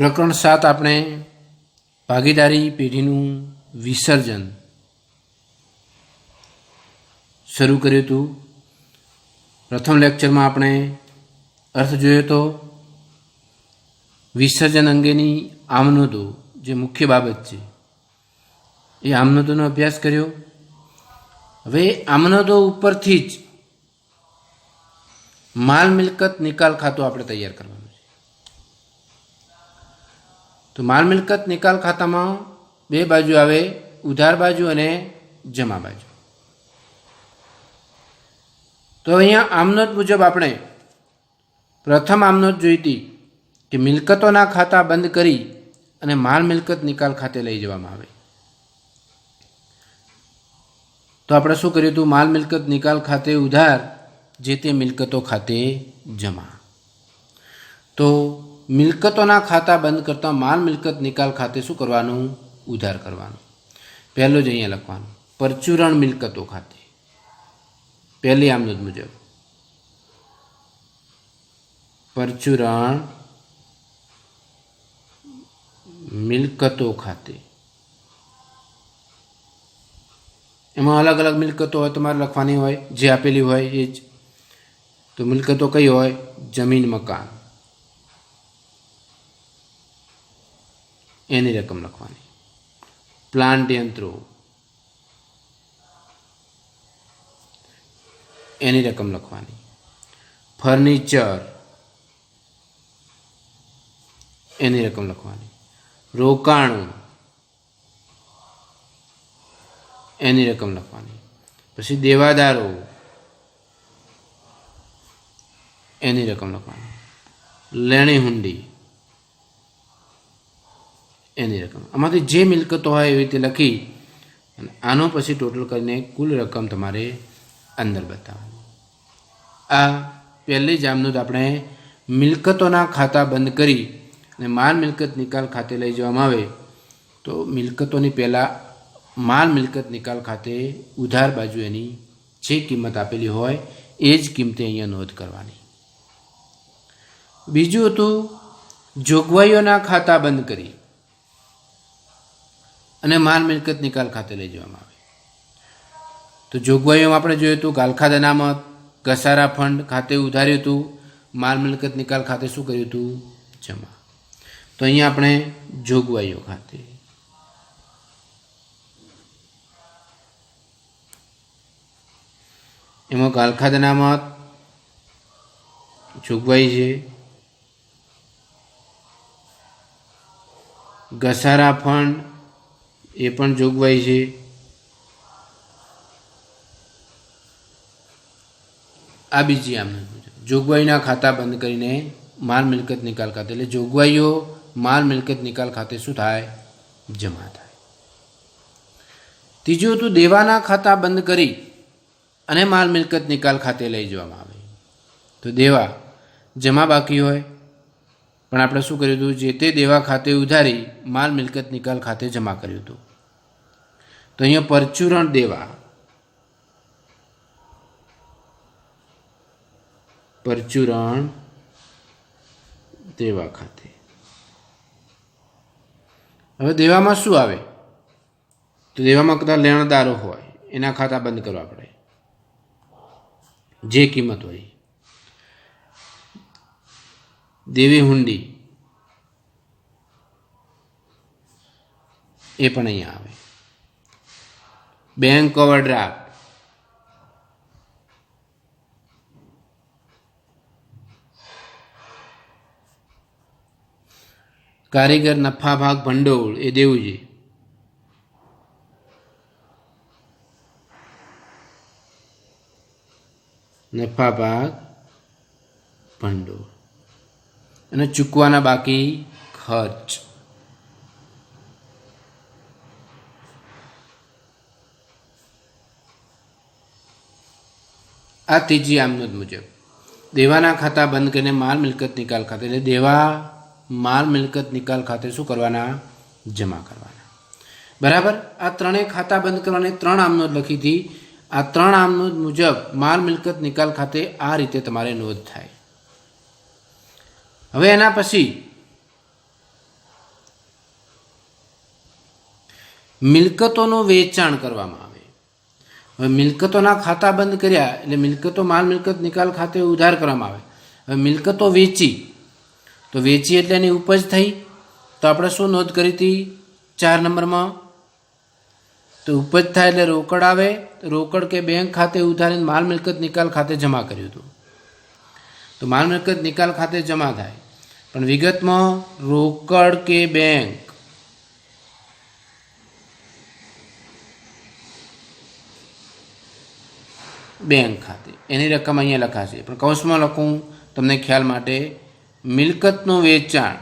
પ્રકરણ 7 આપણે ભાગીદારી પેઢીનું વિસર્જન શરૂ કર્યું હતું. પ્રથમ લેક્ચરમાં આપણે અર્થ જોયો તો વિસર્જન અંગેની આમનોંધો જે મુખ્ય બાબત છે એ આમનોંધોનો અભ્યાસ કર્યો. હવે આમનોંધો ઉપરથી જ માલ મિલકત નિકાલ ખાતું આપણે તૈયાર કરવાનું છે. તો માલ મિલકત નિકાલ ખાતામાં બે બાજુ આવે, ઉધાર બાજુ અને જમા બાજુ. તો અહીંયા આમનોંધ મુજબ આપણે પ્રથમ આમનોંધ જોઈ હતી કે મિલકતોના ખાતા બંધ કરી અને માલ મિલકત નિકાલ ખાતે લઈ જવામાં આવે. તો આપણે શું કર્યું હતું? માલ મિલકત નિકાલ ખાતે ઉધાર, જે તે મિલકતો ખાતે જમા. તો મિલકતોના ખાતા બંધ કરતા માલ મિલકત નિકાલ ખાતે શું કરવાનું? ઉધાર કરવાનું. પહેલું જ અહીંયા લખવાનું, પરચુરણ મિલકતો ખાતે. પહેલી આમનોંધ મુજબ પરચુરણ મિલકતો ખાતે. એમાં અલગ અલગ મિલકતો હોય, તમારે લખવાની હોય, જે આપેલી હોય એ જ. તો મિલકતો કઈ હોય? જમીન, મકાન, એની રકમ લખવાની. પ્લાન્ટ યંત્રો, એની રકમ લખવાની. ફર્નિચર, એની રકમ લખવાની. રોકાણો, એની રકમ લખવાની. પછી દેવાદારો, એની રકમ લખવાની. લેણી હુંડી, એની રકમ. આમાંથી જે મિલકતો હોય એવી રીતે લખી અને આનો પછી ટોટલ કરીને કુલ રકમ તમારે અંદર બતાવવાની. આ પહેલી જ આમનોંધ આપણે મિલકતોના ખાતા બંધ કરી અને માલ મિલકત નિકાલ ખાતે લઈ જવામાં આવે તો મિલકતોની પહેલાં માલ મિલકત નિકાલ ખાતે ઉધાર બાજુ એની જે કિંમત આપેલી હોય એ જ કિંમતે અહીંયા નોંધ કરવાની. બીજું હતું જોગવાઈઓના ખાતા બંધ કરી અને માલ મિલકત નિકાલ ખાતે લઈ જવામાં આવે. તો જોગવાઈઓમાં આપણે જોયું હતું ગાલખાદ અનામત, ઘસારા ફંડ ખાતે ઉધાર્યું હતું, માલ મિલકત નિકાલ ખાતે શું કર્યું હતું? જમા. તો અહીંયા આપણે જોગવાઈઓ ખાતે એમાં ગાલખાદ અનામત જોગવાઈ છે, ઘસારા ફંડ એ પણ જોગવાઈ છે, આ બીજી આમનોંધ મુજબ જોગવાઈના ખાતા બંધ કરીને માલ મિલકત નિકાલ ખાતે, એટલે જોગવાઈઓ માલ મિલકત નિકાલ ખાતે શું થાય? જમા થાય. ત્રીજું હતું દેવાના ખાતા બંધ કરી અને માલ મિલકત નિકાલ ખાતે લઈ જવામાં આવે. તો દેવા જમા બાકી હોય પણ આપણે શું કર્યું હતું? જે તે દેવા ખાતે ઉધારી માલ મિલકત નિકાલ ખાતે જમા કર્યું હતું. તો અહીંયા પરચુરણ દેવા, પરચુરણ દેવા ખાતે. હવે દેવામાં શું આવે? તો દેવામાં કદાચ લેણદારો હોય એના ખાતા બંધ કરવા પડે, જે કિંમત હોય. દેવી હુંડી એ પણ અહીંયા આવે. બેંક ઓવરડ્રાફ્ટ, કારીગર નફા ભાગ ભંડોળ એ દેવું છે. નફા ભાગ ભંડોળ અને ચૂકવાના બાકી ખર્ચ. આ ત્રીજી આમનોંધ મુજબ દેવાના ખાતા બંધ કરીને માલ મિલકત નિકાલ ખાતે, એટલે દેવા માલ મિલકત નિકાલ ખાતે શું કરવાના? જમા કરવાના. બરાબર. આ ત્રણેય ખાતા બંધ કરવાની 3 આમનોંધ લખી હતી. આ 3 આમનોંધ મુજબ માલ મિલકત નિકાલ ખાતે આ રીતે તમારે નોંધ થાય. હવે એના પછી મિલકતોનું વેચાણ કરવામાં આવે. હવે મિલકતોના ખાતા બંધ કર્યા એટલે મિલકતો માલ મિલકત નિકાલ ખાતે ઉધાર કરવામાં આવે. હવે મિલકતો વેચી તો વેચી એટલે એની ઉપજ થઈ. તો આપણે શું નોંધ કરી હતી 4 નંબરમાં? તો ઉપજ થાય એટલે રોકડ આવે. રોકડ કે બેંક ખાતે ઉધારીને માલ મિલકત નિકાલ ખાતે જમા કર્યું હતું. તો માલ મિલકત નિકાલ ખાતે જમા થાય, પણ વિગતમાં રોકડ કે બેંક ખાતે એની રકમ અહીંયા લખાશે, પણ કૌંસમાં લખું તમને ખ્યાલ માટે. મિલકતનું વેચાણ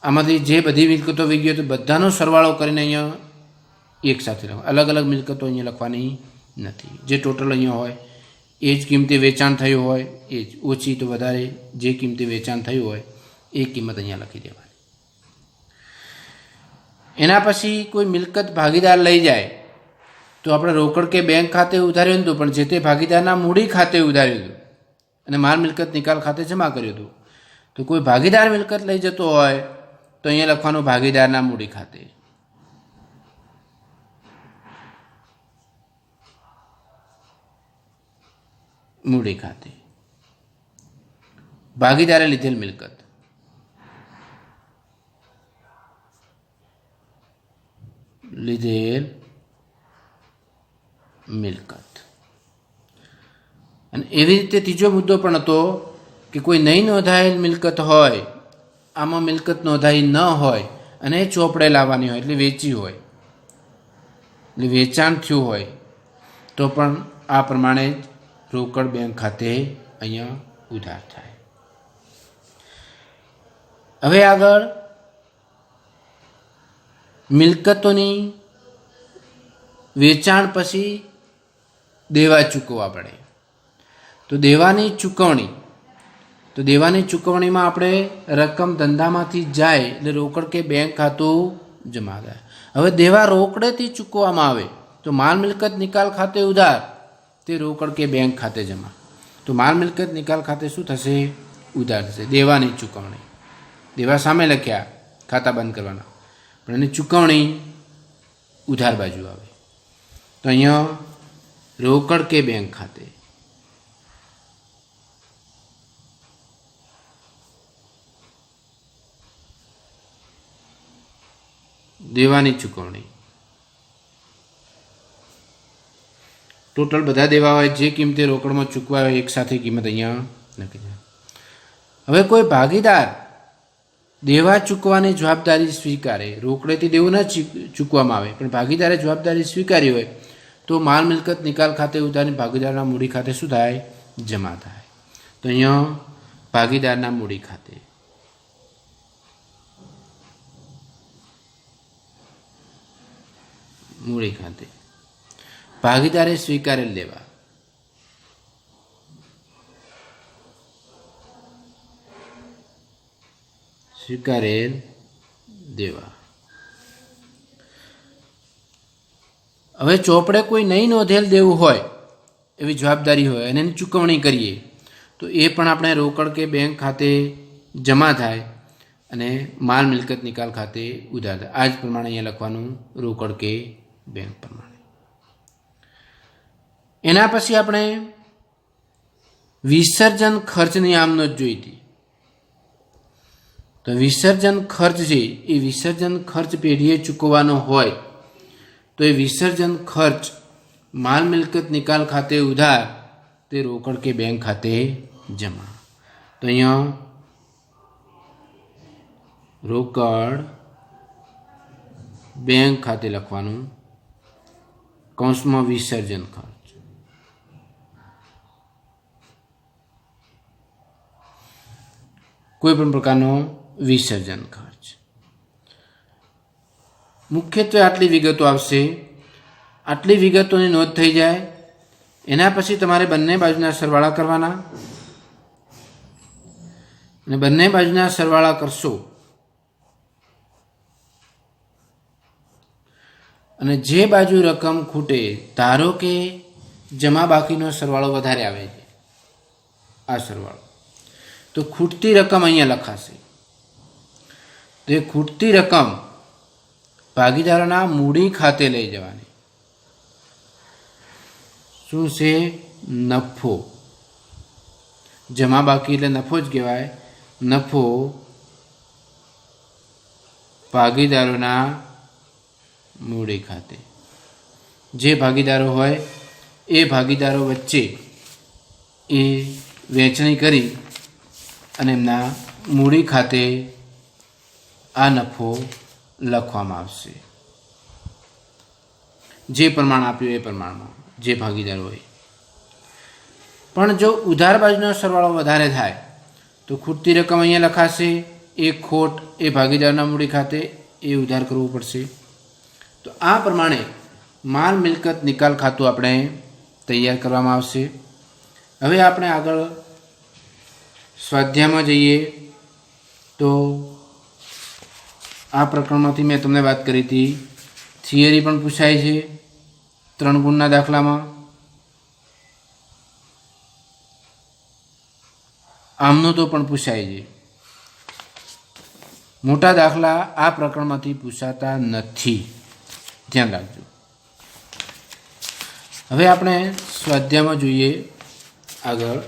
આમાંથી જે બધી મિલકતો વિગતો બધાનો સરવાળો કરીને અહીંયા એક સાથે લખવા. અલગ અલગ મિલકતો અહીંયા લખવાની નથી. જે ટોટલ અહીંયા હોય એ જ કિંમતે વેચાણ થયું હોય એ જ, ઓછી તો વધારે જે કિંમતે વેચાણ થયું હોય એ કિંમત અહીંયા લખી દેવાની. એના પછી કોઈ મિલકત ભાગીદાર લઈ જાય તો આપણે રોકડ કે બેંક ખાતે ઉધાર્યું હતું, પણ જે તે ભાગીદારના મૂડી ખાતે ઉધાર્યું હતું અને માલ મિલકત નિકાલ ખાતે જમા કર્યું હતું. તો કોઈ ભાગીદાર મિલકત લઈ જતો હોય તો અહીંયા લખવાનું ભાગીદારના મૂડી ખાતે. મૂડી ખાતે ભાગીદારે લીધેલ મિલકત. લીધેલ મિલકત. અને એવી રીતે ત્રીજો મુદ્દો પણ હતો કે કોઈ નહીં નોંધાયેલ મિલકત હોય, આમાં મિલકત નોંધાઈ ન હોય અને ચોપડે લાવવાની હોય એટલે વેચી હોય, એટલે વેચાણ થયું હોય તો પણ આ પ્રમાણે રોકડ બેંક ખાતે અહીંયા ઉધાર થાય. હવે આગળ મિલકતોની વેચાણ પછી દેવા ચૂકવવા પડે. તો દેવાની ચૂકવણી, તો દેવાની ચૂકવણીમાં આપણે રકમ ધંધામાંથી જાય એટલે રોકડ કે બેંક ખાતું જમા થાય. હવે દેવા રોકડેથી ચૂકવવામાં આવે તો માલ મિલકત નિકાલ ખાતે ઉધાર, તે રોકડ કે બેંક ખાતે જમા. તો માલ મિલકત નિકાલ ખાતે શું થશે? ઉધાર થશે. દેવાની ચૂકવણી, દેવા સામે લખ્યા ખાતા બંધ કરવાના, પણ એની ચૂકવણી ઉધાર બાજુ આવે. તો અહીંયા રોકડ કે બેંક ખાતે દેવાની ચૂકવણી. ટોટલ બધા દેવા હોય જે કિંમતે રોકડમાં ચૂકવા હોય એક સાથે કિંમત અહીંયા નક્કી થાય. હવે કોઈ ભાગીદાર દેવા ચૂકવાની જવાબદારી સ્વીકારે, રોકડેથી દેવું ન ચૂકવામાં આવે પણ ભાગીદારે જવાબદારી સ્વીકારી હોય તો માલ મિલકત નિકાલ ખાતે ઉધારી ભાગીદારના મૂડી ખાતે શું થાય? જમા થાય. તો અહીંયા ભાગીદારના મૂડી ખાતે. મૂડી ખાતે ભાગીદારે સ્વીકારેલ દેવા. સ્વીકારેલ દેવા. હવે ચોપડે કોઈ નહીં નોંધેલ દેવું હોય એવી જવાબદારી હોય અને એની ચૂકવણી કરીએ તો એ પણ આપણે રોકડ કે બેંક ખાતે જમા થાય અને માલ મિલકત નિકાલ ખાતે ઉધાર થાય. આ જ પ્રમાણે અહીંયા લખવાનું રોકડ કે બેંક પ્રમાણે. એના પછી આપણે વિસર્જન ખર્ચની આમનોંધ જોઈ હતી. તો વિસર્જન ખર્ચ છે એ વિસર્જન ખર્ચ પેઢીએ ચૂકવવાનો હોય તો એ વિસર્જન ખર્ચ માલ મિલકત નિકાલ ખાતે ઉધાર, તે રોકડ કે બેંક ખાતે જમા. તો અહીંયા રોકડ બેંક ખાતે લખવાનું, કૌંસમાં વિસર્જન ખર્ચ. કોઈ પણ પ્રકારનો વિસર્જન ખર્ચ. મુખ્યત્વે આટલી વિગતો આવશે. આટલી વિગતોની નોંધ થઈ જાય એના પછી તમારે બંને બાજુના સરવાળા કરવાના અને બંને બાજુના સરવાળા કરશો અને જે બાજુ રકમ ખૂટે, ધારો કે જમા બાકીનો સરવાળો વધારે આવે છે, આ સરવાળો, તો ખૂટતી રકમ અહીંયા લખાશે તો એ ખૂટતી રકમ ભાગીદારોના મૂડી ખાતે લઈ જવાની. શું છે? નફો. જમા બાકી એટલે નફો જ કહેવાય. નફો ભાગીદારોના મૂડી ખાતે. જે ભાગીદારો હોય એ ભાગીદારો વચ્ચે એ વહેંચણી કરી અને એમના મૂડી ખાતે આ નફો લખવામાં આવશે. જે પ્રમાણ આપ્યું એ પ્રમાણમાં જે ભાગીદાર હોય. પણ જો ઉધાર બાજુનો સરવાળો વધારે થાય તો ખૂટતી રકમ અહીંયા લખાશે. એ ખોટ એ ભાગીદારના મૂડી ખાતે એ ઉધાર કરવું પડશે. તો આ પ્રમાણે માલ મિલકત નિકાલ ખાતું આપણે તૈયાર કરવામાં આવશે. હવે આપણે આગળ સ્વાધ્યાયમાં જઈએ તો આ પ્રકરણમાંથી મેં તમને વાત કરી હતી. થિયરી પણ પૂછાય છે 3 ગુણના દાખલામાં. આમનું તો પણ પૂછાય છે. મોટા દાખલા આ પ્રકરણમાંથી પૂછાતા નથી, ધ્યાન રાખજો. હવે આપણે સ્વાધ્યાયમાં જોઈએ આગળ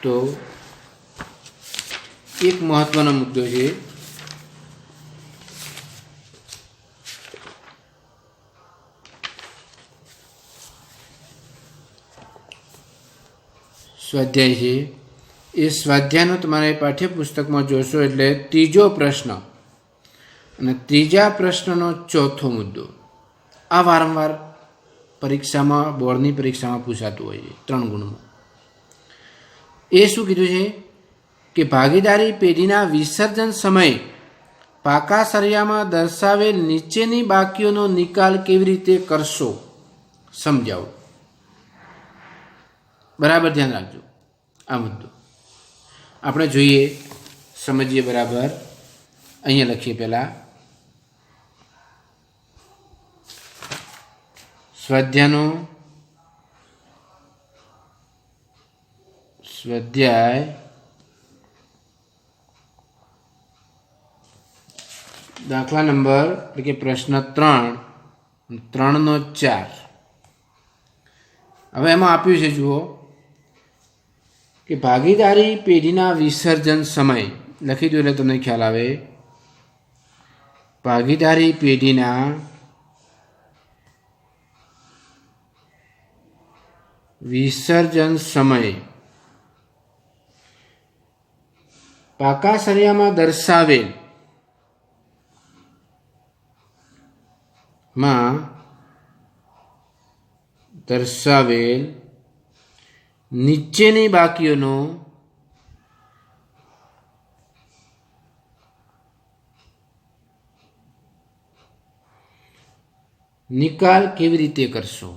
તો એક મહત્વનો મુદ્દો છે. સ્વાધ્યાય છે એ સ્વાધ્યાયનો તમારે પાઠ્યપુસ્તકમાં જોશો એટલે ત્રીજો પ્રશ્ન અને ત્રીજા પ્રશ્નનો ચોથો મુદ્દો આ વારંવાર પરીક્ષામાં બોર્ડની પરીક્ષામાં પૂછાતું હોય છે 3 ગુણમાં. એ શું કીધું છે કે ભાગીદારી પેઢીના વિસર્જન સમયે પાકા સળિયામાં દર્શાવેલ નીચેની બાકીઓનો નિકાલ કેવી રીતે કરશો સમજાવો. બરાબર ધ્યાન રાખજો. આ મુદ્દો આપણે જોઈએ, સમજીએ બરાબર. અહીંયા લખીએ પહેલાં સ્વાધ્યાય દાખલા નંબર એટલે કે પ્રશ્ન 3.4. હવે એમાં આપ્યું છે જુઓ કે ભાગીદારી પેઢીના વિસર્જન સમય લખી દો એટલે તમને ખ્યાલ આવે. ભાગીદારી પેઢીના વિસર્જન સમય પાકા સળિયામાં દર્શાવેલ નીચેની બાકીઓનો નિકાલ કેવી રીતે કરશો.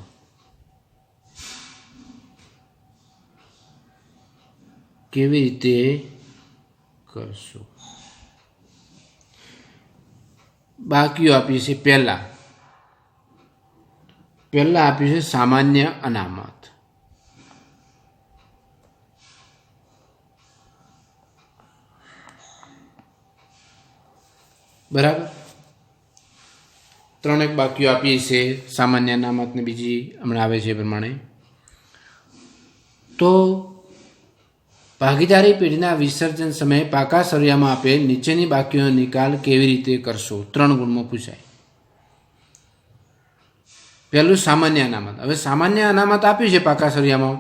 કેવી રીતે કરશો. બાકીઓ આપી છે. પહેલા આપ્યું છે સામાન્ય અનામત. બરાબર. 3 બાકીઓ આપી છે સામાન્ય અનામત ને બીજી હમણાં આવે છે પ્રમાણે. તો ભાગીદારી પેઢીના વિસર્જન સમયે પાકા સળિયામાં આપેલ નીચેની બાકીઓનો નિકાલ કેવી રીતે કરશો 3 ગુણમાં પૂછાય. પહેલું સામાન્ય અનામત. હવે સામાન્ય અનામત આપ્યું છે પાકા સળિયામાં.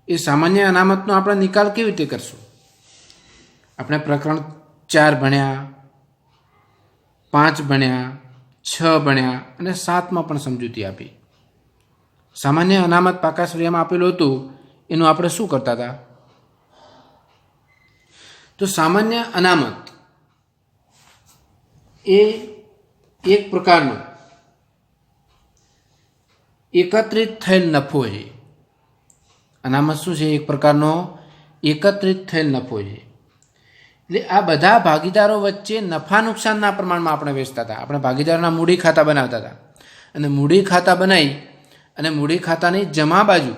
એ સામાન્ય અનામતનો આપણે નિકાલ કેવી રીતે કરશું. આપણે પ્રકરણ 4 ભણ્યા, 5 ભણ્યા, 6 ભણ્યા અને 7માં પણ સમજૂતી આપી. સામાન્ય અનામત પાકા સળિયામાં આપેલું હતું એનું આપણે શું કરતા હતા. તો સામાન્ય અનામત એ એક પ્રકારનો એકત્રિત થયેલ નફો છે. અનામત શું છે? એક પ્રકારનો એકત્રિત થયેલ નફો છે. એટલે આ બધા ભાગીદારો વચ્ચે નફા નુકસાનના પ્રમાણમાં આપણે વેચતા હતા. આપણે ભાગીદારોના મૂડી ખાતા બનાવતા હતા અને મૂડી ખાતા બનાવી અને મૂડી ખાતાની જમા બાજુ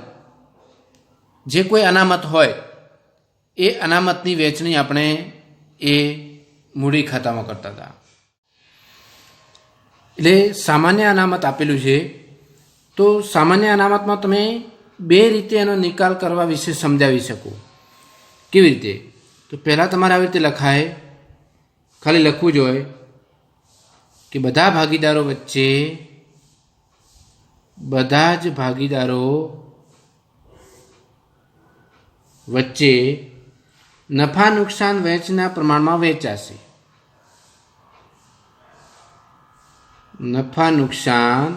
જે કોઈ અનામત હોય એ અનામતની વહેંચણી આપણે એ મૂડી ખાતામાં કરતા હતા. એટલે સામાન્ય અનામત આપેલું છે. તો સામાન્ય અનામતમાં તમે બે રીતે એનો નિકાલ કરવા વિશે સમજાવી શકો. કેવી રીતે? તો પહેલાં તમારે આવી રીતે લખાય, ખાલી લખવું જ હોય કે બધા જ ભાગીદારો વચ્ચે નફા નુકસાન વહેંચના પ્રમાણમાં વહેંચાશે. નફા નુકસાન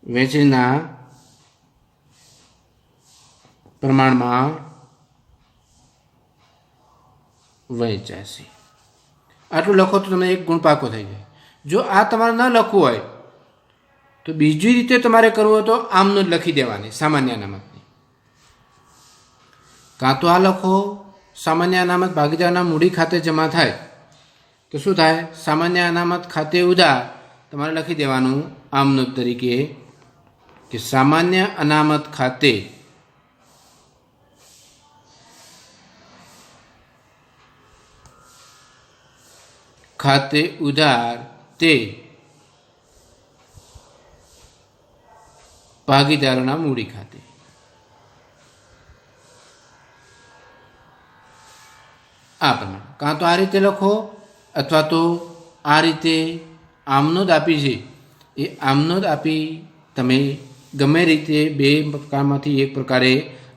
વહેંચના પ્રમાણમાં વહેંચાશે. આટલું લખો તો તમે એક ગુણ પાકો થઈ જાય. જો આ તમારે ન લખવું હોય તો બીજી રીતે તમારે કરવું હોય તો આમનું જ લખી દેવાની સામાન્ય અનામતની. કાં તો આ લખો, સામાન્ય અનામત ભાગીદારના મૂડી ખાતે જમા થાય તો શું થાય? સામાન્ય અનામત ખાતે ઉધાર તમારે લખી દેવાનું આમનું તરીકે કે સામાન્ય અનામત ખાતે ઉધાર તે ભાગીદારોના મૂડી ખાતે. આ પ્રમાણે કાં તો આ રીતે લખો અથવા તો આ રીતે આમનોદ આપી છે એ આમનોદ આપી તમે ગમે રીતે બે પ્રકારમાંથી એક પ્રકારે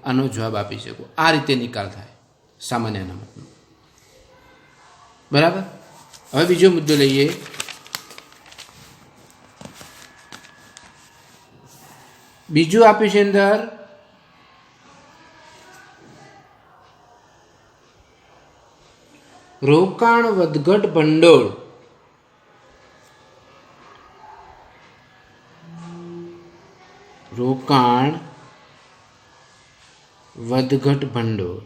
આનો જવાબ આપી શકો. આ રીતે નિકાલ થાય સામાન્ય અનામતનો. બરાબર. હવે બીજો મુદ્દો લઈએ. બીજું આપ્યું છે અંદર રોકાણ વધઘટ ભંડોળ. રોકાણ વધઘટ ભંડોળ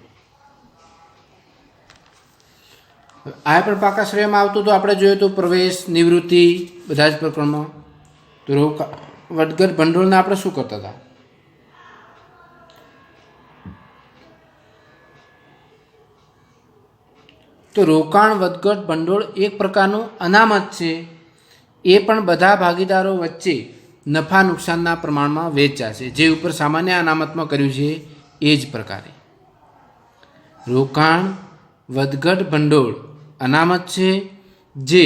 આ પણ પાકા શ્રેયમાં આવતું તો આપણે જોઈએ તો પ્રવેશ, નિવૃત્તિ બધા જ પ્રકરણમાં. તો વધઘટ ભંડોળને આપણે શું કરતા હતા? તો રોકાણ વધઘટ ભંડોળ એક પ્રકારનું અનામત છે. એ પણ બધા ભાગીદારો વચ્ચે નફા નુકસાનના પ્રમાણમાં વહેંચાશે, જે ઉપર સામાન્ય અનામતમાં કર્યું છે એ જ પ્રકારે. રોકાણ વધઘટ ભંડોળ અનામત છે જે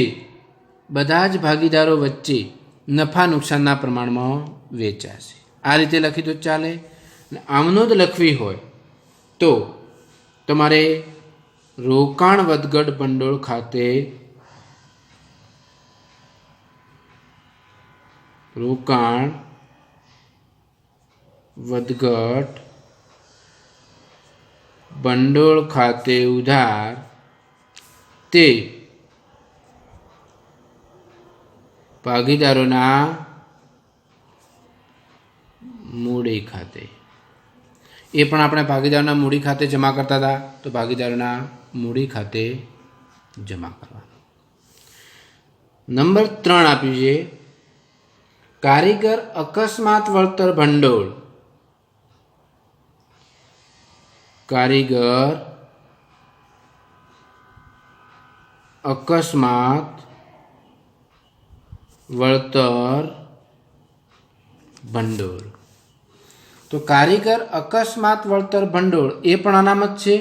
બધા જ ભાગીદારો વચ્ચે નફા નુકસાનના પ્રમાણમાં વેચાશે. આ રીતે લખી તો ચાલે. આમનોદ લખવી હોય તો તમારે રોકાણ વધઘટ ભંડોળ ખાતે રોકાણ વધઘટ ભંડોળ ખાતે ઉધાર તે ભાગીદારોના મૂડી ખાતે. એ પણ આપણે ભાગીદારોના મૂડી ખાતે જમા કરતા હતા, તો ભાગીદારોના મૂડી ખાતે જમા કરવાનું. નંબર 3 આપ્યું છે કારીગર અકસ્માત વળતર ભંડોળ. કારીગર અકસ્માત વળતર ભંડોળ. તો કારીગર અકસ્માત વળતર ભંડોળ એ પણ અનામત છે.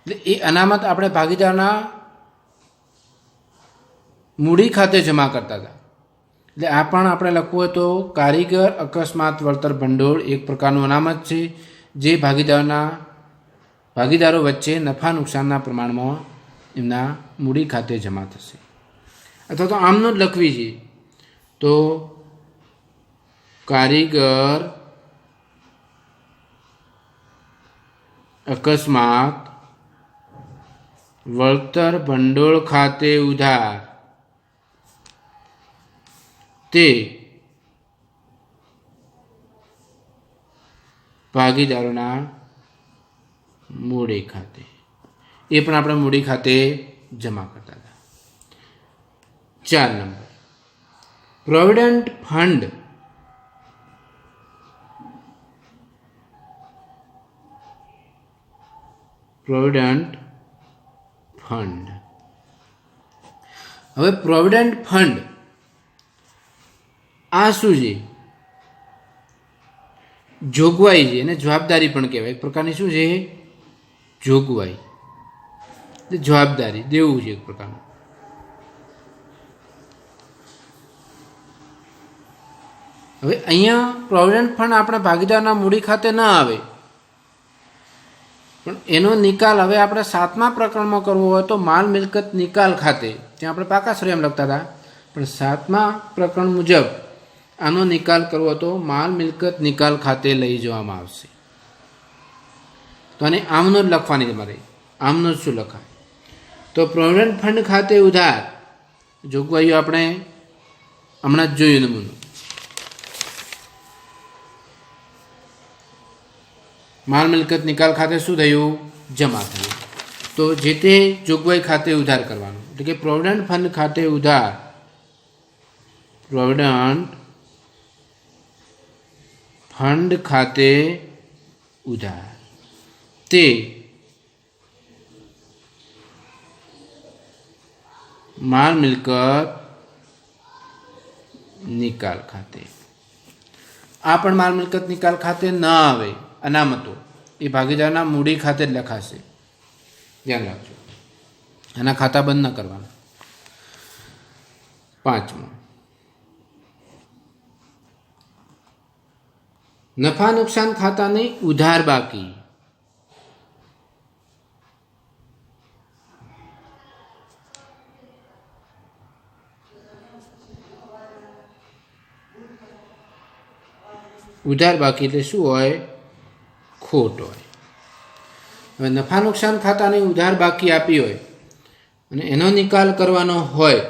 એટલે એ અનામત આપણે ભાગીદારના મૂડી ખાતે જમા કરતા હતા. એટલે આ પણ આપણે લખવું હોય તો કારીગર અકસ્માત વળતર ભંડોળ એક પ્રકારનું અનામત છે જે ભાગીદારો વચ્ચે નફા નુકસાનના પ્રમાણમાં એમના મૂડી ખાતે જમા થશે. અથવા તો આમનો જ લખવી છે તો કારીગર અકસ્માત વળતર ભંડોળ ખાતે ઉધાર તે ભાગીદારોના મૂડી ખાતે. એ પણ આપણે મૂડી ખાતે જમા કરતા હતા. 4 number provident fund. Provident fund. હવે પ્રોવિડન્ટ ફંડ આ શું છે? જોગવાઈ છે, એને જવાબદારી પણ કહેવાય. એક પ્રકારની શું છે? જોગવાઈ, જવાબદારી, દેવું છે એક પ્રકારનું. હવે અહીંયા પ્રોવિડન્ટ ફંડ આપણા ભાગીદારના મૂડી ખાતે ન આવે, પણ એનો નિકાલ હવે આપણે 7મા પ્રકરણમાં કરવો હોય તો માલ મિલકત નિકાલ ખાતે, ત્યાં આપણે પાકા શ્રેય લખતા હતા, પણ 7મા પ્રકરણ મુજબ આનો નિકાલ કરવો તો માલ મિલકત નિકાલ ખાતે લઈ જવામાં આવશે. તો આને આમનો જ લખવાની તમારે. આમનો જ શું લખાય? તો પ્રોવિડન્ટ ફંડ ખાતે ઉધાર જોગવાઈઓ આપણે હમણાં જ જોયું નમૂનો. માલ મિલકત નિકાલ ખાતે શું થયું? જમા થયું. તો જે તે જોગવાઈ ખાતે ઉધાર કરવાનું, એટલે કે પ્રોવિડન્ટ ફંડ ખાતે ઉધાર, પ્રોવિડન્ટ ફંડ ખાતે ઉધાર, તે માલ મિલકત નિકાલ ખાતે. આ પણ માલ મિલકત નિકાલ ખાતે ન આવે. અનામતો એ ભાગીદારના મૂડી ખાતે જ લખાશે, ધ્યાન રાખજો. આના ખાતા બંધ ન કરવાના. 5મો, નફા નુકસાન ખાતાની ઉધાર બાકી. ઉધાર બાકી એટલે શું હોય? ખોટ હોય. હવે નફા નુકસાન ખાતાની ઉધાર બાકી આપી હોય અને એનો નિકાલ કરવાનો હોય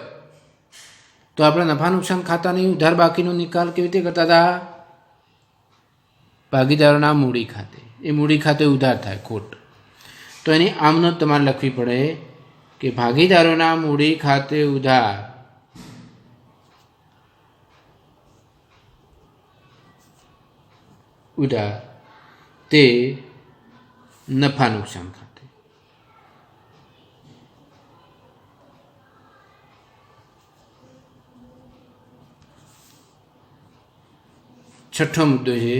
તો આપણે નફા નુકસાન ખાતાની ઉધાર બાકીનો નિકાલ કેવી રીતે કરતા હતા? ભાગીદારોના મૂડી ખાતે. એ મૂડી ખાતે ઉધાર થાય ખોટ, તો એની આમનો જ તમારે લખવી પડે કે ભાગીદારોના મૂડી ખાતે ઉધાર તે નફા નુકસાન ખાતે. છઠ્ઠો મુદ્દો છે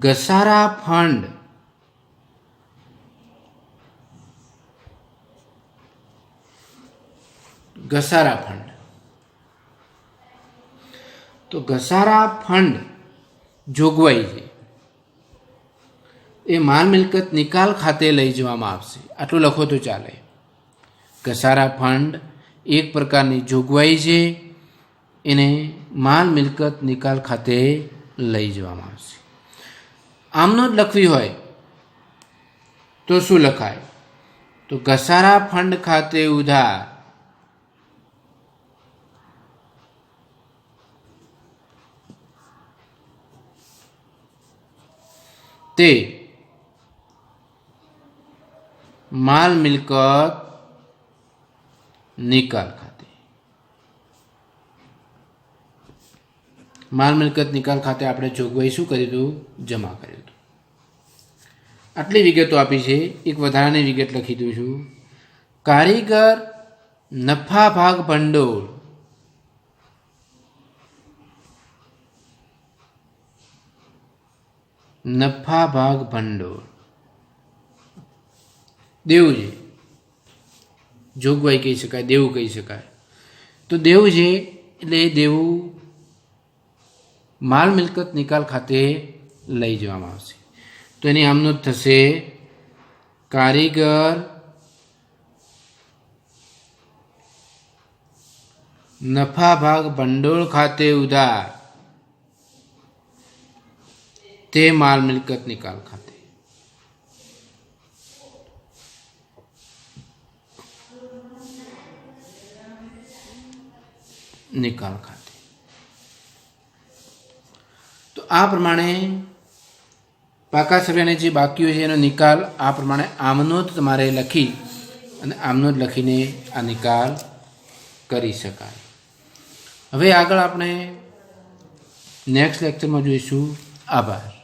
ઘસારા ફંડ. ઘસારા ફંડ, તો ઘસારા ફંડ જોગવાઈ છે, એ માલ મિલકત નિકાલ ખાતે લઈ જવામાં આવશે. આટલું લખો તો ચાલે. ઘસારા ફંડ એક પ્રકારની જોગવાઈ છે, એને માલ મિલકત નિકાલ ખાતે લઈ જવામાં આવશે. આમનો જ લખવી હોય તો શું લખાય? તો ઘસારા ફંડ ખાતે ઉધાર તે માલ મિલકત નિકાલ ખાતે. માલ મિલકત નિકાલ ખાતે આપણે જોગવાઈ શું કર્યું હતું? જમા કર્યું હતું. આટલી વિગતો આપી છે. એક વધારાની વિગત લખી દઉં છું. કારીગર નફા ભાગ ભંડોળ નફા ભાગ ભંડોળ દેવું છે. જોગવાઈ કહી શકાય, દેવું કહી શકાય. તો દેવું છે એટલે એ દેવું માલ મિલકત નિકાલ ખાતે લઈ જવામાં આવશે. તો એની આમનો જ થશે કારીગર નફા ભાગ ભંડોળ ખાતે ઉધાર તે માલ મિલકત નિકાલ ખાતે. નિકાલ ખાતે. તો આ પ્રમાણે પાકા સર્વેને જે બાકીઓ છે એનો નિકાલ આ પ્રમાણે આમનો જ તમારે લખી અને આમનો જ લખીને આ નિકાલ કરી શકાય. હવે આગળ આપણે નેક્સ્ટ લેક્ચરમાં જોઈશું. આભાર.